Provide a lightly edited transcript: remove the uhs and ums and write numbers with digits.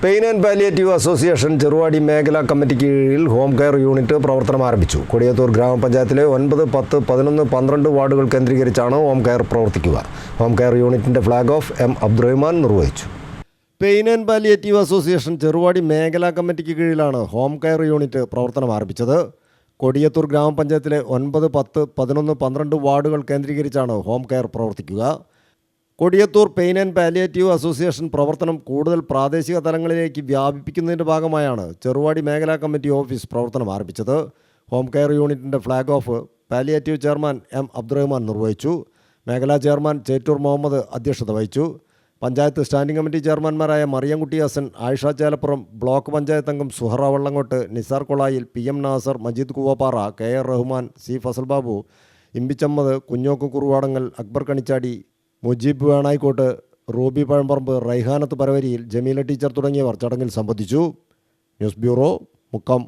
Pain and palliative association Cheruvadi മേഖലാ കമ്മിറ്റിക്ക് കീഴിൽ ഹോം കെയർ യൂണിറ്റ് പ്രവർത്തനം ആരംഭിച്ചു. കൊടിയത്തൂർ ഗ്രാമപഞ്ചായത്തിലെ 9, 10, 11, 12 വാർഡുകൾ കേന്ദ്രീകരിച്ചാണ് ഹോം കെയർ പ്രവർത്തിക്കുക. ഹോം കെയർ യൂണിറ്റിൻ്റെ ഫ്ലാഗ് ഓഫ് എം അബ്ദുറഹ്മാൻ നിർവഹിച്ചു. Pain and palliative association Cheruvadi മേഖലാ കമ്മിറ്റിക്ക് കീഴിലാണ് ഹോം കെയർ യൂണിറ്റ് പ്രവർത്തനം ആരംഭിച്ചത്. കൊടിയത്തൂർ ഗ്രാമപഞ്ചായത്തിലെ 9, 10, 11, 12 വാർഡുകൾ കേന്ദ്രീകരിച്ചാണ് ഹോം കെയർ പ്രവർത്തിക്കുക. Kodiyathur pain and palliative association പ്രവർത്തനം കൂടുതൽ പ്രാദേശിക തലങ്ങളിലേക്ക് വ്യാപിപ്പിക്കുന്നതിൻ്റെ ഭാഗമായാണ് ചെറുവാടി മേഖലാ കമ്മിറ്റി ഓഫീസ് പ്രവർത്തനം ആരംഭിച്ചത്. ഹോം കെയർ യൂണിറ്റിൻ്റെ flag off palliative chairman M Abdurahman നിർവഹിച്ചു. മേഖലാ ചെയർമാൻ ചേറ്റൂർ മുഹമ്മദ് അധ്യക്ഷത വഹിച്ചു. പഞ്ചായത്ത് സ്റ്റാൻഡിംഗ് കമ്മിറ്റി ചെയർമാൻമാരായ മറിയംകുട്ടി ഹസൻ, ആയിഷ ചേലപ്പുറം, ബ്ലോക്ക് പഞ്ചായത്ത് അംഗം Suhara Vallangot, Nisar Kolayil, PM Nasar, Majeed Koovappara, KR Rahman, C Fazal Babu, Imbichammad, Kunhokk Kuruvadangal, Akbar Kanichadi, Mujeeb Venayikkot, Ruby Pazhamparamb, Raihanath Paravariyil, Jameela teacher തുടങ്ങിയവർ ചടങ്ങിൽ സംബന്ധിച്ചു. News bureau, Mukkam.